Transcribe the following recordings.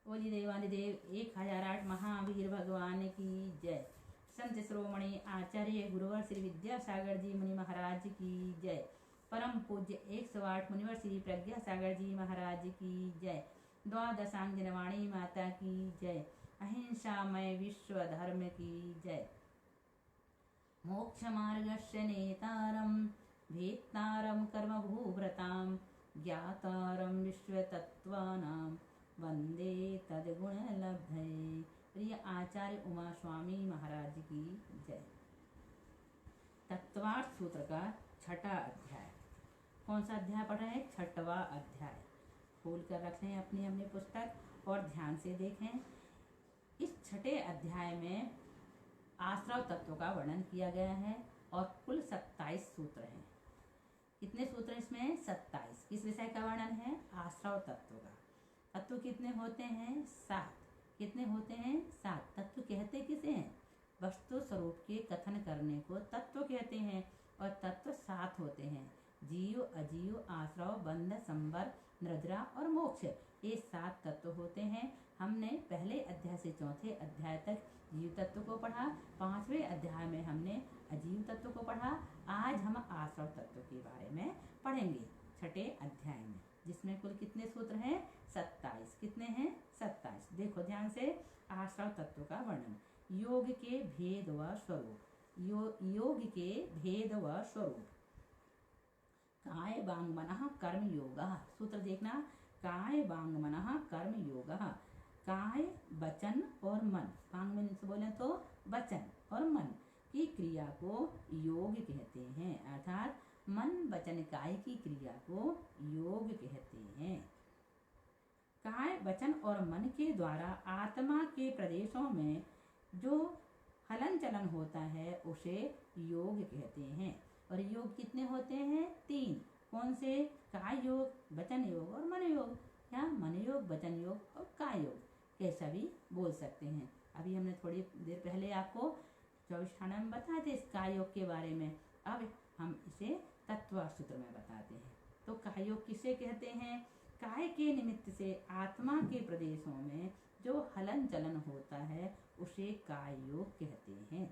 बोली देवादिदेव 1008 महावीर भगवान की जय। संत श्रोमणी आचार्य गुरुवर श्री विद्यासागर जी मुनि महाराज की जय। परम पूज्य 108 मुनिवर श्री प्रज्ञा सागर जी महाराज की जय। द्वादशांग वाणी माता की जय। अहिंसामय विश्व धर्म की जय। मोक्ष मार्गस्य नेतारं भेत्तारं कर्मभूभृतां ज्ञातारं विश्वतत्त्वानां वंदे तद्गुणलब्धये। प्रिय आचार्य उमा स्वामी महाराज की जय। तत्वार्थ सूत्र का छठा अध्याय। कौन सा अध्याय पढ़ रहे हैं? छठवां अध्याय। खोल कर रख लें अपनी अपनी पुस्तक और ध्यान से देखें। इस छठे अध्याय में आश्रव तत्व का वर्णन किया गया है और कुल 27 सूत्र हैं। कितने सूत्र इसमें? 27। किस विषय का वर्णन है? आश्रव तत्व का। तत्व कितने होते हैं? 7। कितने होते हैं? 7। तत्व कहते किसे हैं? वस्तु स्वरूप के कथन करने को तत्व कहते हैं और तत्व 7 होते हैं। जीव, अजीव, आश्रव, बंध, संवर, नृद्रा और मोक्ष, ये 7 तत्व होते हैं। हमने पहले अध्याय से चौथे अध्याय तक जीव तत्व को पढ़ा। 5वें अध्याय में हमने अजीव तत्व को पढ़ा। आज हम आश्रव तत्व के बारे में पढ़ेंगे छठे अध्याय में, जिसमें कुल कितने सूत्र हैं? 27। कितने हैं? 27। देखो ध्यान से। आश्रव तत्व का वर्णन। योग के भेद व स्वरूप। योग के भेद व स्वरूप। काय वांग मनः कर्म योगः। सूत्र देखना। काय वांग मनः कर्म योगः। काय वचन और मन, वांग मन से बोले तो वचन और मन की क्रिया को योग कहते हैं। अर्थात मन वचन काय की क्रिया को योग कहते हैं। काय वचन और मन के द्वारा आत्मा के प्रदेशों में जो हलन चलन होता है उसे योग कहते हैं। और योग कितने होते हैं? 3। कौन से? काय योग, वचन योग और मन योग, या मन योग, वचन योग और काय योग, कैसा भी बोल सकते हैं। अभी हमने थोड़ी देर पहले आपको 24 खाना में बताए थे इस काय योग के बारे में। अब हम इसे तत्व सूत्र में बताते हैं। तो काय योग किसे कहते हैं? काय के निमित्त से आत्मा के प्रदेशों में जो हलन चलन होता है उसे काय योग कहते हैं।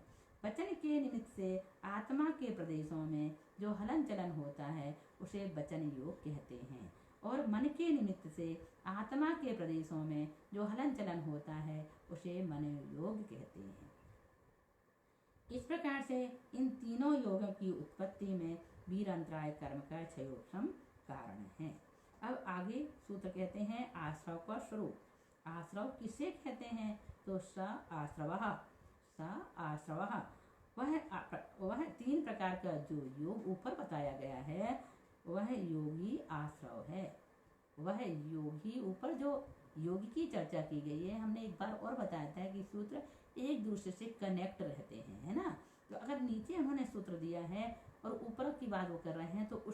वचन के निमित्त से आत्मा के प्रदेशों में जो हलन चलन होता है उसे वचन योग कहते हैं। और मन के निमित्त से आत्मा के प्रदेशों में जो हलन चलन होता है उसे मन योग कहते हैं। इस प्रकार से इन तीनों योगों की उत्पत्ति में वीरंतराय कर्म का क्षयोपम कारण है। अब आगे सूत्र कहते हैं आश्रव का स्वरूप। आश्रव किसे कहते हैं? तो स आश्रवः। स आश्रवः वह 3 प्रकार का जो योग ऊपर बताया गया है वह योगी आश्रव है। वह योगी, ऊपर जो योग की चर्चा की गई है, हमने एक बार और बताया था कि सूत्र एक दूसरे से कनेक्ट रहते हैं, है ना। तो अगर नीचे उन्होंने सूत्र दिया है और ऊपर की बात वो कर रहे हैं तो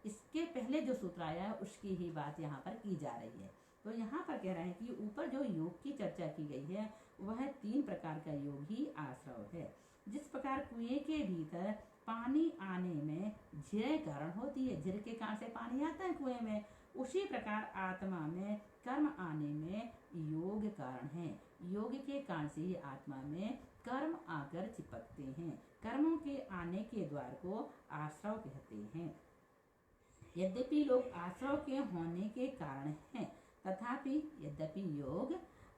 इसके पहले जो सूत्र आया है उसकी ही बात यहाँ पर की जा रही है। तो यहाँ पर कह रहे हैं कि ऊपर जो योग की चर्चा की गई है वह 3 प्रकार का योग ही आश्रव है। जिस प्रकार कुएं के भीतर पानी आने में झिरे कारण होती है, झिर के कारण से पानी आता है कुएं में, उसी प्रकार आत्मा में कर्म आने में योग कारण है। योग के कारण से ही आत्मा में कर्म आकर चिपकते हैं। कर्मों के आने के द्वार को आश्रव कहते हैं। यद्यपि लोग आश्रव के होने के कारण हैं, तथापि यद्यपि योग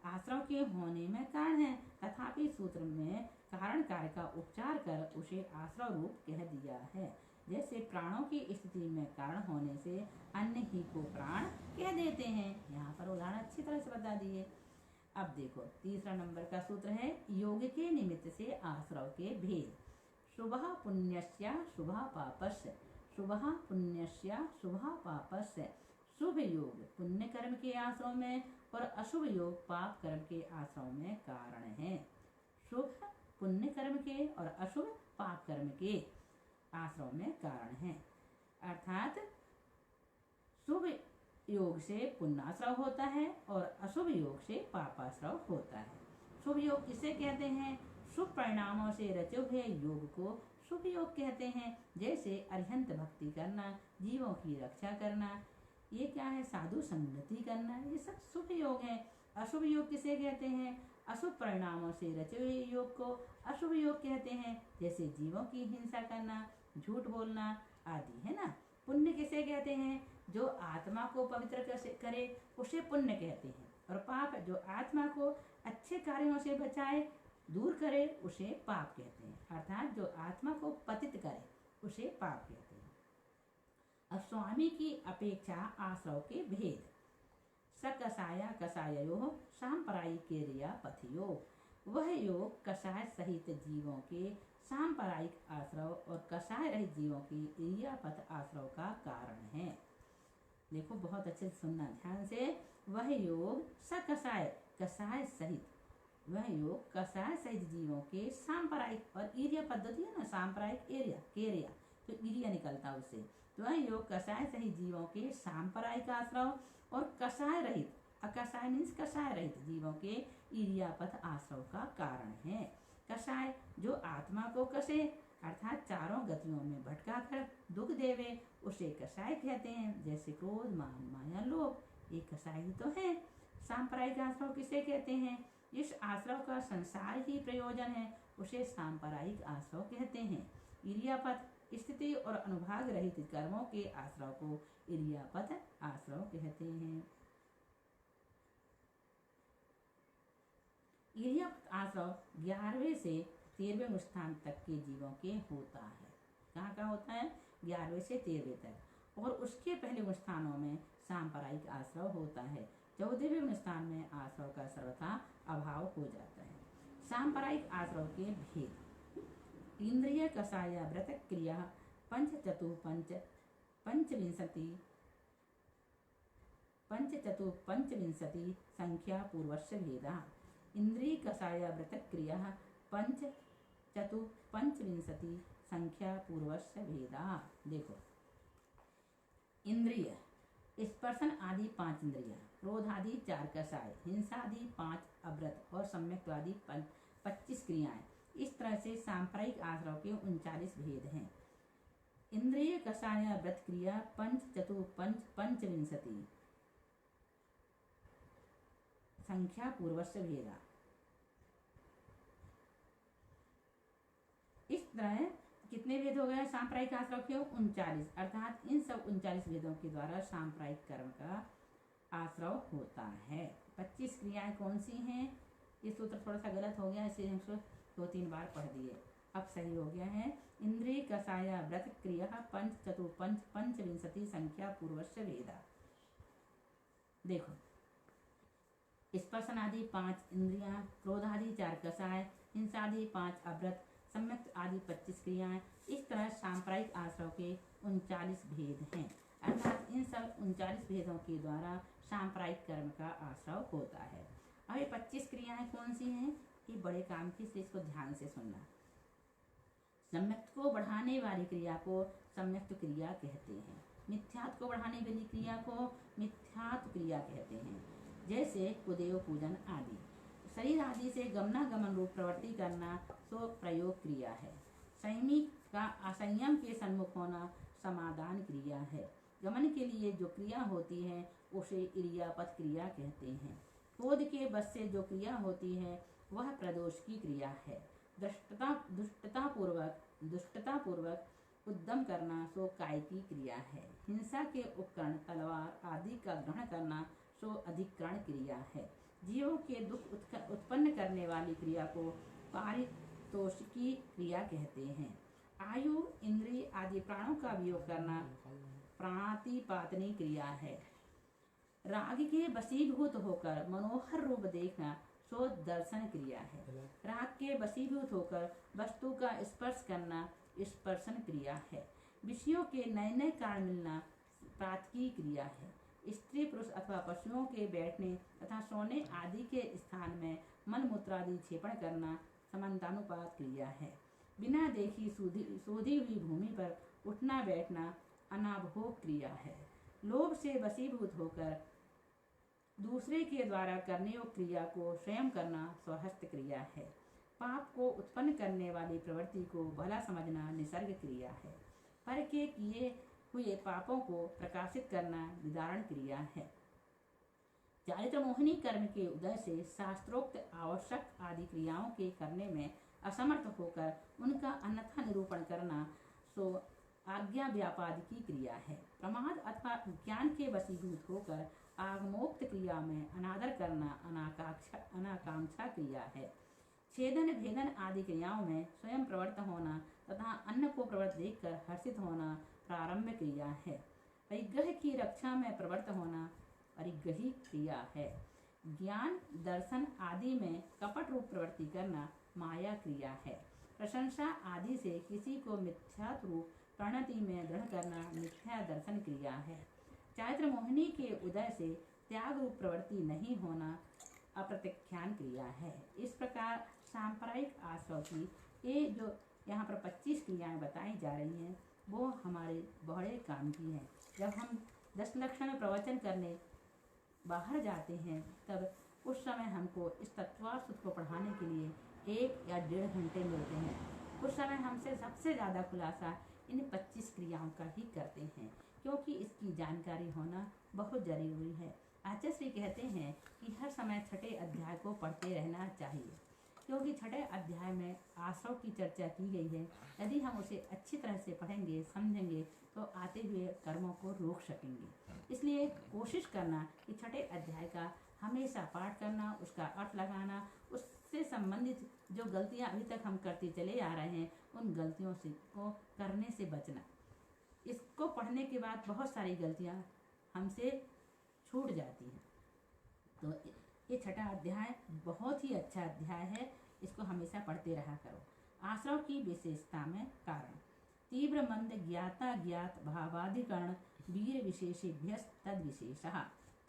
आश्रव के होने में कारण है, तथापि सूत्र में कारण कार्य का उपचार कर उसे आश्रव रूप कह दिया है। जैसे प्राणों की स्थिति में कारण होने से अन्य ही को प्राण कह देते हैं। यहाँ पर उदाहरण अच्छी तरह से बता दिए। अब देखो तीसरा नंबर का सूत्र है योग के निमित्त से आश्रव के भेद। शुभः पुण्यस्य शुभः पापस्य। शुभः पुण्यस्य शुभः पापस्य। शुभ योग पुण्य कर्म के आश्रव में और अशुभ योग पाप कर्म के आश्रव में कारण है। शुभ पुण्य कर्म के और अशुभ पाप कर्म के आश्रव में कारण है। अर्थात शुभ योग से पुण्याश्रव होता है और अशुभ योग से पापाश्रव होता है। शुभ योग किसे कहते हैं? शुभ परिणामों से रचे हुए योग को शुभ योग कहते हैं। जैसे अरिहंत भक्ति करना, जीवों की रक्षा करना, ये क्या है, साधु संगति करना, ये सब शुभ योग है। अशुभ योग किसे कहते हैं, अशुभ परिणामों से रचे हुए योग को अशुभ योग कहते हैं, जैसे जीवों की हिंसा करना, झूठ बोलना आदि, है ना। पुण्य किसे कहते हैं, जो आत्मा को पवित्र करे उसे पुण्य कहते हैं, और पाप जो आत्मा को अच्छे कार्यों से बचाए, दूर करे, उसे पाप कहते हैं। अर्थात जो आत्मा को पतित करे उसे पाप कहते हैं। अब स्वामी की अपेक्षा आश्रव के भेद। स कषाया कषायो सांप्रदायिक पथियो, वह योग कषाय सहित जीवों के सांप्रदायिक आश्रव और कषाय रहित जीवों की इरियापथ आश्रव का कारण है। देखो बहुत अच्छे से सुनना ध्यान से। वह योग स कषाय कषाय सहित, वह योग कषाय सहित जीवों के सांप्रदायिक, और इरिया पद्धति है ना, सांप्रदायिक एरिया केरिया, तो इरिया निकलता उससे, तो वह योग कषाय सहित जीवों के सांप्रदायिक आश्रव और कषाय रहित, अकषाय मीन्स कषाय रहित जीवों के इरियापथ आश्रव का कारण है। कषाय जो आत्मा को कषे, अर्थात चारों गतियों में भटका कर दुख देवे, उसे कषाय कहते हैं, जैसे क्रोध, मान, माया, लोभ, ये कषाय ही तो है। सांप्रदायिक आश्रव किसे कहते हैं, इस आश्रव का संसार ही प्रयोजन है, उसे सांप्रदायिक आश्रव कहते हैं। इरियापथ स्थिति और अनुभाग रहित कर्मों के आश्रव को इरियापथ आश्रव कहते हैं। इरियापथ आश्रव 11वें से 13वें स्थान तक के जीवों के होता है। कहाँ का होता है, 11वें से 13वें तक, और उसके पहले स्थानों में सांप्रदायिक आश्रव होता है। 14वें स्थान में आश्रव का सर्वथा अभाव हो जाता है। सांप्रदायिक आश्रव के भेद। इंद्रिय कषाय व्रत क्रिया पंचचतुपंचविंशति संख्या पूर्वस्य भेदा। इंद्रिय कषाय व्रत क्रिया पंचचतुपंचविंशति संख्या पूर्वस्य भेदा। देखो, इंद्रिय स्पर्शन आदि 5 इंद्रिया, क्रोध आदि 4 कषाय, हिंसा आदि 5 अव्रत और सम्यक्त आदि 25 क्रियाएं। इस तरह से सांप्रदायिक आश्रव के 39 भेद हैं। इंद्रिय कषाय व्रत क्रिया पंचविंशति संख्या पूर्वस्य भेदा। इस तरह कितने भेद हो गए सांप्रदायिक आश्रव के, 39, अर्थात इन सब 39 भेदों के द्वारा सांप्रदायिक कर्म का आश्रव होता है। 25 क्रियाएं कौन सी हैं, ये सूत्र थोड़ा सा गलत हो गया, इसे हम 2-3 बार पढ़ दिए, अब सही हो गया है। इंद्रिय कषाय व्रत क्रिया पंचविंशति संख्या पूर्वस्य भेदा। देखो, स्पर्शन आदि 5 इंद्रियां, क्रोध आदि 4 कषाय, हिंसा आदि 5 अव्रत, सम्यक्त आदि 25 क्रियाएं। इस तरह सांप्रदायिक आश्रव के 39 भेद हैं, अर्थात इन सब 39 भेदों के द्वारा सांप्रदायिक कर्म का आश्रव होता है। अब ये 25 क्रियाएं कौन सी हैं, ये बड़े काम की, इसलिए इसको ध्यान से सुनना। सम्यक्त को बढ़ाने वाली क्रिया को सम्यक्त क्रिया कहते हैं। मिथ्यात्व को बढ़ाने वाली क्रिया को मिथ्यात्व क्रिया कहते हैं, जैसे कुदेव पूजन आदि। शरीर आदि से गमनागमन रूप प्रवृत्ति करना सो प्रयोग क्रिया है। संयमी का असंयम के सम्मुख होना समाधान क्रिया है। गमन के लिए जो क्रिया होती है उसे इरियापथ क्रिया कहते हैं। क्रोध के बस से जो क्रिया होती है वह प्रदोष की क्रिया है। दुष्टता पूर्वक उद्यम करना सो काय की क्रिया है। हिंसा के उपकरण तलवार आदि का ग्रहण करना सो अधिकरण क्रिया है। जीवों के दुख उत्पन्न करने वाली क्रिया को पारितोषिकी क्रिया कहते हैं। आयु, इंद्रिय आदि प्राणों का वियोग करना प्राणातिपातनी क्रिया है। राग के वशीभूत होकर मनोहर रूप देखना सो दर्शन क्रिया है। राग के वशीभूत होकर वस्तु का स्पर्श करना स्पर्शन क्रिया है। विषयों के नए नए कारण मिलना प्रातकी क्रिया है। स्त्री पुरुष अथवा पशुओं के बैठने तथा सोने आदि के स्थान में मल मूत्रादि क्षेपण करना समानुपात क्रिया है। बिना देखी सूधी हुई भूमि पर उठना बैठना अनाभोग क्रिया है। लोभ से वशीभूत होकर दूसरे के द्वारा करने योग्य क्रिया को स्वयं करना स्वहस्त क्रिया है। पाप को उत्पन्न करने वाली प्रवृत्ति को भला समझना निसर्ग क्रिया है। पर के किए हुए पापों को प्रकाशित करना निदारण क्रिया है। चारित्र मोहिनी कर्म के उदय से शास्त्रोक्त आवश्यक आदि क्रियाओं के करने में असमर्थ होकर उनका अन्यथा निरूपण करना सो आज्ञा व्यापाद की क्रिया है। प्रमाद अथवा ज्ञान के वशीभूत होकर आगमोक्त क्रिया में अनादर करना अनाकांक्षा क्रिया है। छेदन भेदन आदि क्रियाओं में स्वयं प्रवृत्त होना तथा अन्य को प्रवृत्त देखकर हर्षित होना प्रारंभ क्रिया है। परिग्रह की रक्षा में प्रवृत्त होना परिग्रही क्रिया है। ज्ञान दर्शन आदि में कपट रूप प्रवृत्ति करना माया क्रिया है। प्रशंसा आदि से किसी को मिथ्या रूप प्रणति में दृढ़ करना मिथ्या दर्शन क्रिया है। चारित्र मोहिनी के उदय से त्याग रूप प्रवृत्ति नहीं होना अप्रत्याख्यान क्रिया है। इस प्रकार सांप्रदायिक आश्रव की ये जो यहाँ पर 25 क्रियाएं बताई जा रही हैं वो हमारे बड़े काम की हैं। जब हम 10 लक्षण प्रवचन करने बाहर जाते हैं तब उस समय हमको इस तत्वार्थ को पढ़ाने के लिए 1 या 1.5 घंटे मिलते हैं। उस समय हमसे सबसे ज़्यादा खुलासा इन 25 क्रियाओं का ही करते हैं, क्योंकि इसकी जानकारी होना बहुत जरूरी है। आचार्य श्री कहते हैं कि हर समय छठे अध्याय को पढ़ते रहना चाहिए, क्योंकि छठे अध्याय में आश्रव की चर्चा की गई है। यदि हम उसे अच्छी तरह से पढ़ेंगे समझेंगे तो आते हुए कर्मों को रोक सकेंगे। इसलिए कोशिश करना कि छठे अध्याय का हमेशा पाठ करना, उसका अर्थ लगाना, उससे संबंधित जो गलतियां अभी तक हम करते चले आ रहे हैं उन गलतियों से को करने से बचना। इसको पढ़ने के बाद बहुत सारी गलतियां हमसे छूट जाती हैं। तो ये छठा अध्याय बहुत ही अच्छा अध्याय है, इसको हमेशा पढ़ते रहा करो। आश्रव की विशेषता में कारण तीव्र मंद ज्ञाता ज्ञात भावाधिकरण वीर विशेषेभ्य तद विशेषः।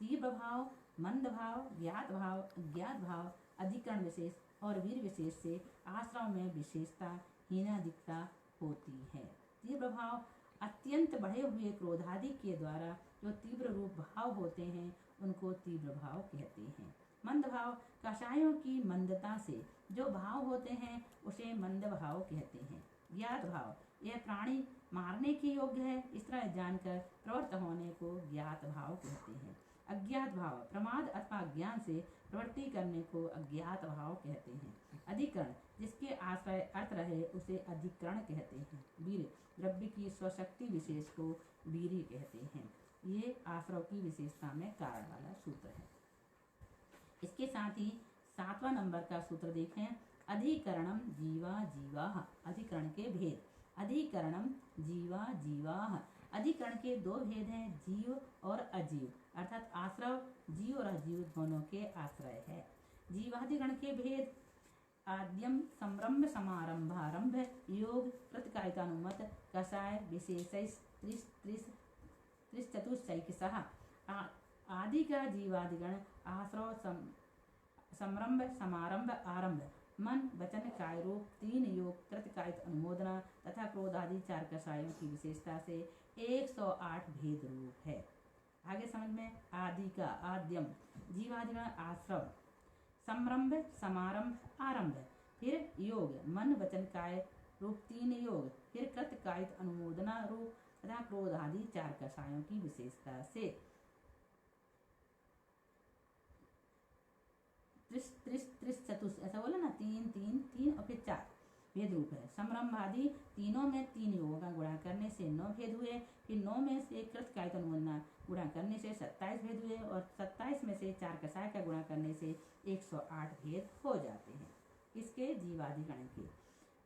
तीव्र भाव, मंद भाव, ज्ञात भाव, अज्ञात भाव, अधिकरण विशेष और वीर विशेष से आश्रव में विशेषता हीनाधिकता होती है। तीव्र भाव अत्यंत बढ़े हुए क्रोधादि के द्वारा जो तीव्र रूप भाव होते हैं उनको तीव्र भाव कहते हैं। मंद भाव कषायों की मंदता से जो भाव होते हैं उसे मंद भाव कहते हैं। ज्ञात भाव यह प्राणी मारने के योग्य है, इस तरह जानकर प्रवृत्त होने को ज्ञात भाव कहते हैं। अज्ञात भाव प्रमाद अथवा ज्ञान से प्रवृत्ति करने को अज्ञात भाव कहते हैं। अधिकरण जिसके आश्रय अर्थ रहे उसे अधिकरण कहते हैं। वीर द्रव्य की स्वशक्ति विशेष को वीरी कहते हैं। ये आश्रव की विशेषता में कारण वाला सूत्र है। इसके साथ ही 7वां नंबर का सूत्र देखें। अधिकरणम जीवा जीवा। अधिकरण के भेद। अधिकरणम जीवा जीवा। अधिकरण के 2 भेद हैं, जीव और अजीव, अर्थात आश्रव जीव और अजीव दोनों के आश्रय है। जीवाधिकरण के भेद आद्यम संरंभ समारंभारंभ योग कृतकायितानुमत कषाय विशेष त्रिचतुष्टैकशः। आदि का जीवाधिकरण आश्रव संरंभ समारंभ आरंभ मन वचन काय रूप 3 योग कृतकायित अनुमोदना तथा क्रोधादि 4 कषायों की विशेषता से 108 भेद रूप है। आगे समझ में। आदि का आद्यम जीवाधिकरण आश्रव संरंभ समारंभ आरंभ, फिर योग मन वचन काय रूप 3 योग, फिर कृतकायित अनुमोदना रूप तथा क्रोधादि 4 कषायों की विशेषता से त्रिश ऐसा बोला ना, 3 3 3 और फिर 4 भेद रूप है। समरंभ आदि तीनों में 3 योगों का गुणा करने से 9 भेद हुए, फिर 9 में से कृतकायित अनुमोदना गुणा करने से 27 भेद हुए और 27 में से 4 कषाय का गुणा करने से 108 भेद हो जाते हैं। इसके जीवाधिकरण के।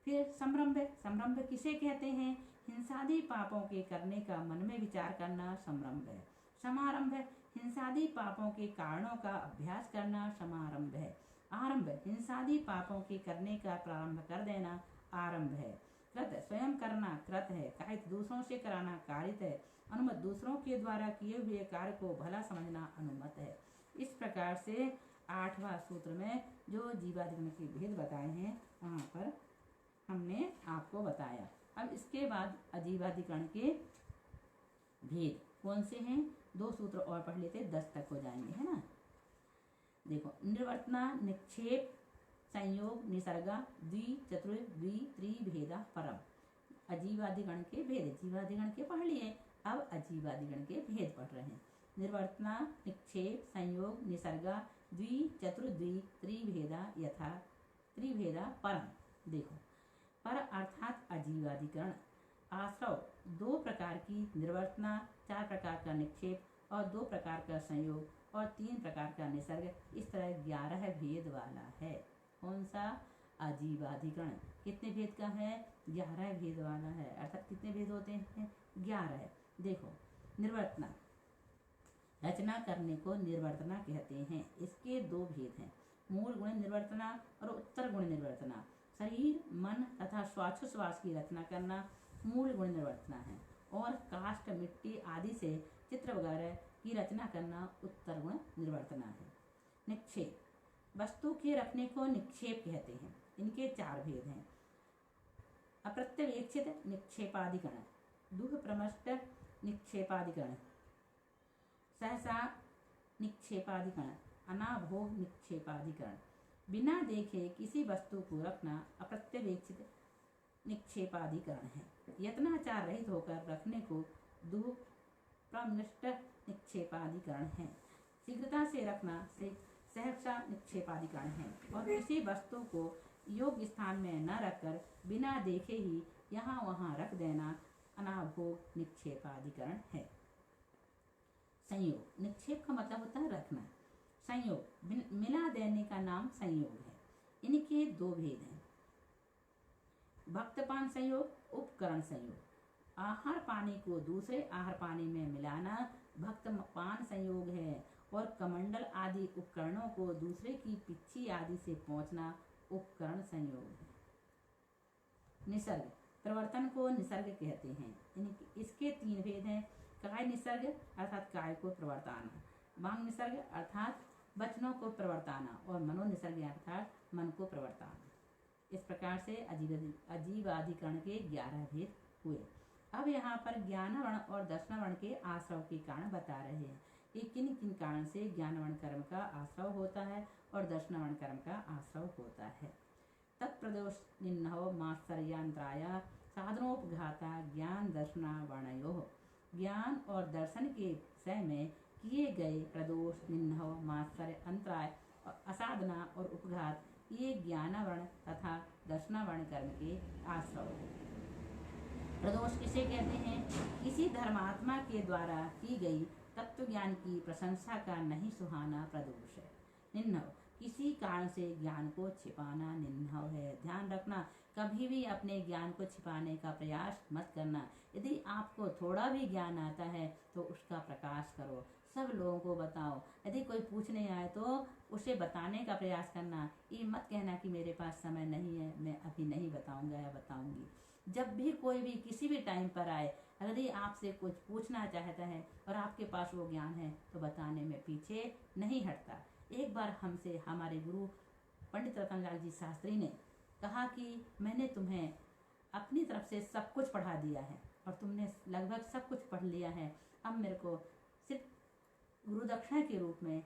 फिर संरंभ किसे कहते हैं? हिंसादि पापों के करने का मन में विचार करना संरंभ है। समारंभ हिंसादि पापों के कारणों का अभ्यास करना समारंभ है। आरंभ हिंसादि पापों के करने का प्रारंभ कर देना आरंभ है। कृत स्वयं करना कृत है। कायित दूसरों से कराना कारित है। अनुमत दूसरों के द्वारा किए हुए कार्य को भला समझना अनुमत है। इस प्रकार से 8वां सूत्र में जो जीवाधिकरण के भेद बताए हैं वहाँ पर हमने आपको बताया। अब इसके बाद अजीवाधिकरण के भेद कौन से हैं? 2 सूत्र और पढ़ लेते, 10 तक हो जाएंगे, है ना। देखो, निर्वर्तना निक्षेप संयोग निसर्गा द्वि त्रिभेदा परम। अजीवाधिकरण के भेद जीवाधिकरण के पढ़ लिए, अब अजीवादिगण के भेद पढ़ रहे हैं। निर्वर्तना, निक्षेप, संयोग, निसर्गा, द्वि, चतुर्द्वि, त्रिभेदा यथा त्रिभेदा परम। देखो, पर अर्थात अजीवादिकरण आश्रव 2 प्रकार की निर्वर्तना, 4 प्रकार का निक्षेप और 2 प्रकार का संयोग और 3 प्रकार का निसर्ग, इस तरह 11 भेद वाला है। कौन सा? अजीवाधिकरण। कितने भेद का है? 11 भेद वाला है। अर्थात कितने भेद होते हैं? 11। देखो, निर्वर्तना, रचना करने को निर्वर्तना कहते हैं। इसके 2 भेद हैं, मूल गुण निर्वर्तना और उत्तर गुण निर्वर्तना। शरीर, मन तथा श्वासोच्छ्वास की रचना करना मूल गुण निर्वर्तना है और काष्ठ, मिट्टी आदि से चित्र वगैरह की रचना करना उत्तर गुण निर्वर्तना है। निक्षेप, वस्तु के रखने को निक्षेप कहते हैं। इनके 4 भेद हैं। अप्रत्यवेक्षित निक्षेपाधिकरण, दुःप्रमष्ट निक्षेपाधिकरण, सहसा निक्षेपाधिकरण, अनाभोग निक्षेपाधिकरण। बिना देखे किसी वस्तु को रखना अप्रत्यवेक्षित निक्षेपाधिकरण है। यत्नाचार रहित होकर रखने को दुःप्रमष्ट निक्षेपाधिकरण है। शीघ्रता से रखना से सहसा निक्षेपाधिकरण है और किसी वस्तु को योग्य स्थान में न रखकर बिना देखे ही यहाँ वहाँ रख देना अनाभोग निक्षेपाधिकरण है। संयोग, निक्षेप का मतलब होता है रखना। संयोग, मिला देने का नाम संयोग है। इनके 2 भेद हैं, भक्तपान संयोग, उपकरण संयोग। आहार पानी को दूसरे आहार पानी में मिलाना भक्तपान संयोग है और कमंडल आदि उपकरणों को दूसरे की पिच्छी आदि से पहुंचना उपकरण संयोग है। निसर्ग, प्रवर्तन को निसर्ग कहते हैं। इसके 3 भेद हैं, काय निसर्ग अर्थात काय को प्रवर्ताना, वांग निसर्ग अर्थात वचनों को प्रवर्ताना और मनो निसर्ग अर्थात मन को प्रवर्ताना। इस प्रकार से अजीवाधिकरण के 11 भेद हुए। अब यहाँ पर ज्ञानवर्ण और दर्शनवर्ण के आश्रव के कारण बता रहे हैं कि किन किन कारण से ज्ञानवर्ण कर्म का आश्रव होता है और दर्शनवर्ण कर्म का आश्रव होता है। तत्प्रदोष निन्नव मात्सर्यांतराय साधनोपघाता ज्ञान दर्शनावर्णयोः। ज्ञान और दर्शन के विषय में किए गए प्रदोष, निन्नव, मात्सर्य, अंतराय, असाधना और उपघात, ये ज्ञानवर्ण तथा दर्शनावर्ण कर्म के आश्रव हैं। प्रदोष किसे कहते हैं? किसी धर्मात्मा के द्वारा की गई तत्व ज्ञान की प्रशंसा का नहीं सुहाना प्रदोष है। निन्नव, किसी कारण से ज्ञान को छिपाना निन्नव है। ध्यान रखना, कभी भी अपने ज्ञान को छिपाने का प्रयास मत करना। यदि आपको थोड़ा भी ज्ञान आता है तो उसका प्रकाश करो, सब लोगों को बताओ। यदि कोई पूछने आए तो उसे बताने का प्रयास करना। ये मत कहना कि मेरे पास समय नहीं है, मैं अभी नहीं बताऊंगा या बताऊंगी। जब भी कोई भी किसी भी टाइम पर आए, यदि आपसे कुछ पूछना चाहता है और आपके पास वो ज्ञान है तो बताने में पीछे नहीं हटता। एक बार हमसे हमारे गुरु पंडित रतनलाल जी शास्त्री ने कहा कि मैंने तुम्हें अपनी तरफ से सब कुछ पढ़ा दिया है और तुमने लगभग सब कुछ पढ़ लिया है, अब मेरे को सिर्फ गुरु दक्षिणा के रूप में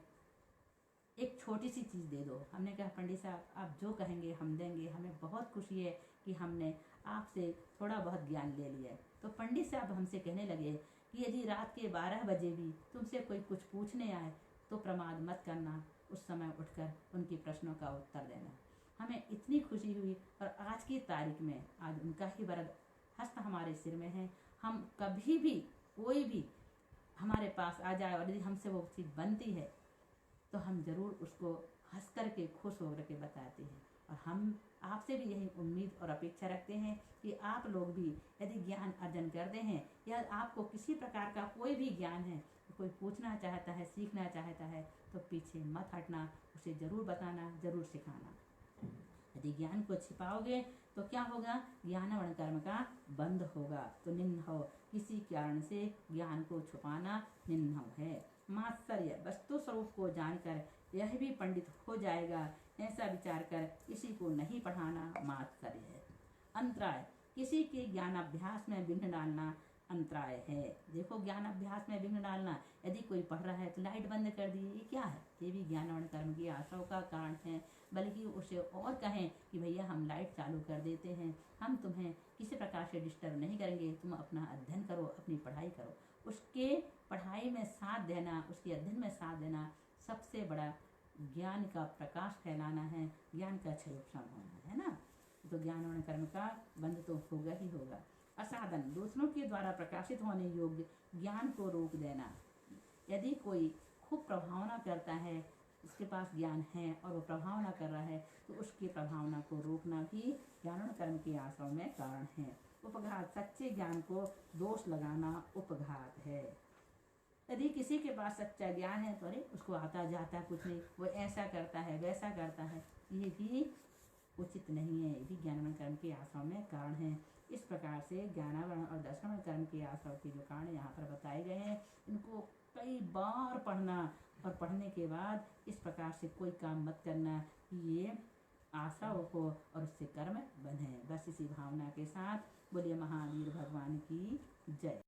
एक छोटी सी चीज़ दे दो। हमने कहा पंडित साहब आप जो कहेंगे हम देंगे, हमें बहुत खुशी है कि हमने आपसे थोड़ा बहुत ज्ञान ले लिया है। तो पंडित साहब हमसे कहने लगे कि यदि रात के 12 बजे भी तुमसे कोई कुछ पूछने आए तो प्रमाद मत करना, उस समय उठकर उनके प्रश्नों का उत्तर देना। हमें इतनी खुशी हुई और आज की तारीख में आज उनका ही वरद हस्त हमारे सिर में है। हम कभी भी कोई भी हमारे पास आ जाए और यदि हमसे वो चीज़ बनती है तो हम ज़रूर उसको हंस कर के खुश होकर के बताते हैं। और हम आपसे भी यही उम्मीद और अपेक्षा रखते हैं कि आप लोग भी यदि ज्ञान अर्जन करते हैं या आपको किसी प्रकार का कोई भी ज्ञान है, कोई पूछना चाहता है, सीखना चाहता है तो पीछे मत हटना, उसे ज़रूर बताना, ज़रूर सिखाना। यदि ज्ञान को छिपाओगे तो क्या होगा? ज्ञानवर्ण कर्म का बंद होगा। तो निन्नव, किसी कारण से ज्ञान को छुपाना निन्नव है। मात्सर्य, वस्तु स्वरूप को जानकर यह भी पंडित हो जाएगा ऐसा विचार कर किसी को नहीं पढ़ाना मात्सर्य है। अंतराय, किसी के ज्ञान अभ्यास में विघ्न डालना अंतराय है। देखो, ज्ञान अभ्यास में विघ्न डालना, यदि कोई पढ़ रहा है तो लाइट बंद कर दी, ये क्या है? ये भी ज्ञानवर्ण कर्म की आश्रव का कारण है। बल्कि उसे और कहें कि भैया हम लाइट चालू कर देते हैं, हम तुम्हें किसी प्रकार से डिस्टर्ब नहीं करेंगे, तुम अपना अध्ययन करो, अपनी पढ़ाई करो। उसके पढ़ाई में साथ देना, उसके अध्ययन में साथ देना सबसे बड़ा ज्ञान का प्रकाश फैलाना है, ज्ञान का क्षरोक्षण होना है ना। तो ज्ञान और कर्म का बंध तो होगा ही होगा। असाधन, दूसरों के द्वारा प्रकाशित होने योग्य ज्ञान को रोक देना। यदि कोई खूब प्रभावना करता है, उसके पास ज्ञान है और वो प्रभावना कर रहा है, तो उसकी प्रभावना को रोकना भी ज्ञान और कर्म के आश्रम में कारण है। उपघात, सच्चे ज्ञान को दोष लगाना उपघात है। यदि किसी के पास सच्चा ज्ञान है तो अरे उसको आता जाता कुछ नहीं, वो ऐसा करता है वैसा करता है, ये भी उचित नहीं है। ये भी ज्ञान कर्म के आश्रम में कारण है। इस प्रकार से ज्ञानावरण और दर्शन कर्म के आश्रम के जो कारण यहाँ पर बताए गए हैं, इनको कई बार पढ़ना और पढ़ने के बाद इस प्रकार से कोई काम मत करना कि ये आश्रव हो और उससे कर्म बने। बस इसी भावना के साथ बोलिए महावीर भगवान की जय।